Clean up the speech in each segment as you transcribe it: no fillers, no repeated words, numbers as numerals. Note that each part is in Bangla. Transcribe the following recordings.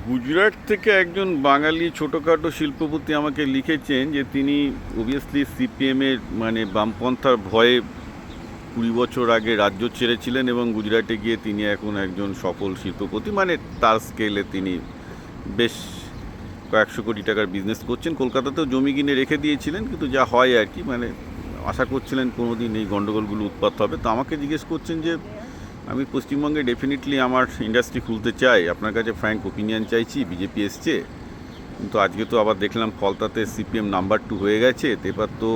গুজরাট থেকে একজন বাঙালি ছোটোখাটো শিল্পপতি আমাকে লিখেছেন যে তিনি অবভিয়াসলি সিপিএমের বামপন্থার ভয়ে 20 বছর আগে রাজ্য ছেড়েছিলেন এবং গুজরাটে গিয়ে তিনি এখন একজন সফল শিল্পপতি, তার স্কেলে তিনি বেশ কয়েকশো কোটি টাকার বিজনেস করছেন। কলকাতাতেও জমি কিনে রেখে দিয়েছিলেন, কিন্তু যা হয় আর কি, আশা করছিলেন কোনো দিন এই গণ্ডগোলগুলো উৎপাত হবে। তো আমাকে জিজ্ঞেস করছেন যে আমি পশ্চিমবঙ্গে ডেফিনেটলি আমার ইন্ডাস্ট্রি খুলতে চাই, আপনার কাছে ফ্র্যাঙ্ক ওপিনিয়ন চাইছি। বিজেপি এসছে, কিন্তু আজকে তো আবার দেখলাম ফলতাতে সিপিএম নাম্বার 2 হয়ে গেছে। এবার তো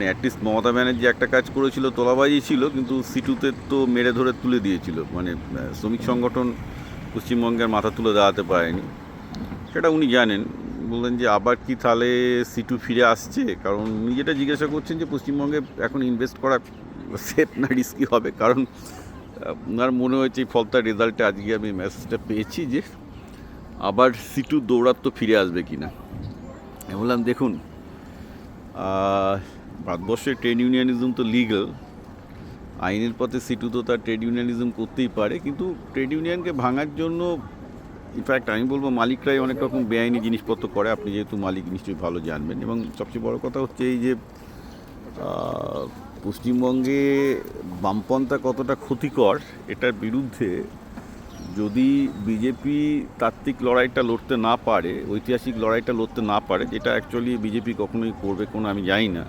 অ্যাটলিস্ট মমতা ব্যানার্জি একটা কাজ করেছিল, তোলাবাজি ছিল, কিন্তু সিটুতে তো মেরে ধরে তুলে দিয়েছিল। শ্রমিক সংগঠন পশ্চিমবঙ্গের মাথা তুলে দাঁড়াতে পারেনি, সেটা উনি জানেন। বললেন যে আবার কি তাহলে সিটু ফিরে আসছে, কারণ উনি যেটা জিজ্ঞাসা করছেন যে পশ্চিমবঙ্গে এখন ইনভেস্ট করা সেফ না রিস্কি হবে। কারণ ওনার মনে হয়েছে এই ফলতার রেজাল্টে আজকে আমি মেসেজটা পেয়েছি যে আবার সিটু দৌড়াত্ম ফিরে আসবে কি না। আমি বললাম দেখুন, ভারতবর্ষে ট্রেড ইউনিয়নিজম তো লিগাল, আইনের পথে সিটু তো তার ট্রেড ইউনিয়নিজম করতেই পারে, কিন্তু ট্রেড ইউনিয়নকে ভাঙার জন্য ইনফ্যাক্ট আমি বলবো মালিকরাই অনেক রকম বেআইনি জিনিসপত্র করে। আপনি যেহেতু মালিক নিশ্চয়ই ভালো জানবেন। এবং সবচেয়ে বড় কথা হচ্ছে এই যে পশ্চিমবঙ্গে বামপন্থা কতটা ক্ষতিকর, এটার বিরুদ্ধে যদি বিজেপি তাত্ত্বিক লড়াইটা লড়তে না পারে, ঐতিহাসিক লড়াইটা লড়তে না পারে, যেটা অ্যাকচুয়ালি বিজেপি কখনোই করবে কোনো আমি জানি না,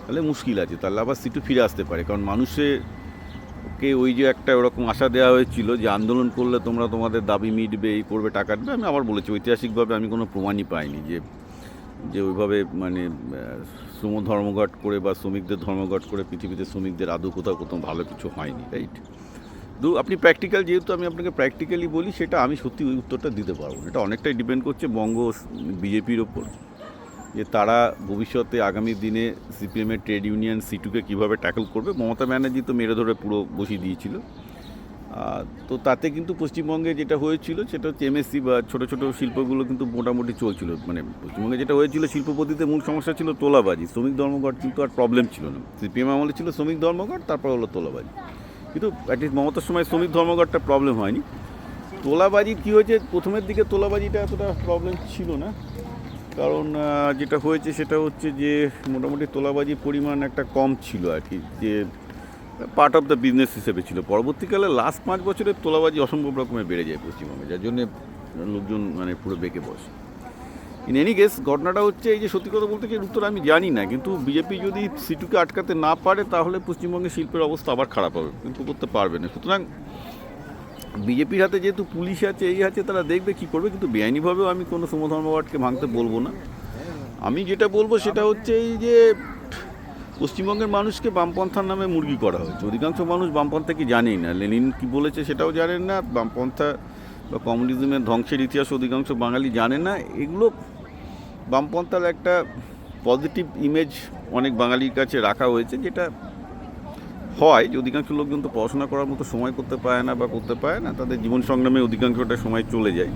তাহলে মুশকিল আছে। তাহলে আবার সিটু ফিরে আসতে পারে। কারণ মানুষকে ওই যে একটা ওরকম আশা দেওয়া হয়েছিল যে আন্দোলন করলে তোমরা তোমাদের দাবি মিটবে, এই করবে, টাকা দেবে। আমি আবার বলেছি ঐতিহাসিকভাবে আমি কোনো প্রমাণই পাইনি যে ওইভাবে শ্রম ধর্মঘট করে বা শ্রমিকদের ধর্মঘট করে পৃথিবীতে শ্রমিকদের আদৌ কোথাও ভালো কিছু হয়নি, রাইট? আপনি প্র্যাকটিক্যাল, যেহেতু আমি আপনাকে প্র্যাকটিক্যালি বলি, সেটা আমি সত্যি ওই উত্তরটা দিতে পারবো। এটা অনেকটাই ডিপেন্ড করছে বঙ্গ বিজেপির ওপর, যে তারা ভবিষ্যতে আগামী দিনে সিপিএমের ট্রেড ইউনিয়ন সিটুকে কীভাবে ট্যাকল করবে। মমতা ব্যানার্জি তো মেরে ধরে পুরো বসিয়ে দিয়েছিল। তো তাতে কিন্তু পশ্চিমবঙ্গে যেটা হয়েছিল সেটা হচ্ছে এমএসসি বা ছোটো ছোটো শিল্পগুলো কিন্তু মোটামুটি চলছিল। পশ্চিমবঙ্গে যেটা হয়েছিল, শিল্পপতিতে মূল সমস্যা ছিল তোলাবাজি। শ্রমিক ধর্মঘট কিন্তু আর প্রবলেম ছিল না। সিপিএম আমলে ছিল শ্রমিক ধর্মঘট, তারপর হলো তোলাবাজি। কিন্তু অ্যাটলিস্ট মমতার সময় শ্রমিক ধর্মঘটটা প্রবলেম হয়নি। তোলাবাজি কী হয়েছে, প্রথমের দিকে তোলাবাজিটা এতটা প্রবলেম ছিল না। কারণ যেটা হয়েছে সেটা হচ্ছে যে মোটামুটি তোলাবাজির পরিমাণ একটা কম ছিল আর কি, যে পার্ট অফ দ্য বিজনেস হিসেবে ছিল। পরবর্তীকালে লাস্ট 5 বছরের তোলাবাজি অসম্ভব রকমের বেড়ে যায় পশ্চিমবঙ্গে, যার জন্যে লোকজন পুরো বেঁকে বসে। ইন এনি কেস, ঘটনাটা হচ্ছে এই যে সত্যি কথা বলতে কি উত্তর আমি জানি না, কিন্তু বিজেপি যদি সিটুকে আটকাতে না পারে তাহলে পশ্চিমবঙ্গের শিল্পের অবস্থা আবার খারাপ হবে, কিন্তু করতে পারবে না। সুতরাং বিজেপির হাতে যেহেতু পুলিশ আছে, এই আছে, তারা দেখবে কী করবে। কিন্তু বেআইনিভাবেও আমি কোনো সমধর্মঘটকে ভাঙতে বলবো না। আমি যেটা বলবো সেটা হচ্ছে এই যে পশ্চিমবঙ্গের মানুষকে বামপন্থার নামে মুরগি করা হয়েছে। অধিকাংশ মানুষ বামপন্থা কি জানেই না, লেনিন কি বলেছে সেটাও জানেন না, বামপন্থা বা কমিউনিজমের ধ্বংসের ইতিহাস অধিকাংশ বাঙালি জানে না। এগুলো বামপন্থার একটা পজিটিভ ইমেজ অনেক বাঙালির কাছে রাখা হয়েছে, যেটা হয় যে অধিকাংশ লোকজন তো পড়াশোনা করার মতো সময় করতে পারে না বা করতে পারে না, তাদের জীবন সংগ্রামে অধিকাংশটা সময় চলে যায়।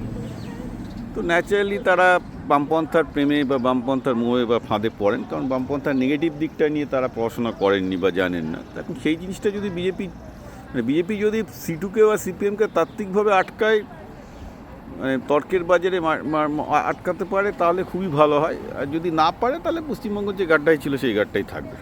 তো ন্যাচারালি তারা বামপন্থার প্রেমে বা বামপন্থার মোহে বা ফাঁদে পড়েন, কারণ বামপন্থার নেগেটিভ দিকটা নিয়ে তারা পড়াশোনা করেননি বা জানেন না। এখন সেই জিনিসটা যদি বিজেপি যদি সিটুকে বা সিপিএমকে তাত্ত্বিকভাবে আটকায়, তর্কের বাজারে আটকাতে পারে, তাহলে খুবই ভালো হয়। আর যদি না পারে, তাহলে পশ্চিমবঙ্গ যে গাড্ডায় ছিল সেই গাড্ডাই থাকবে।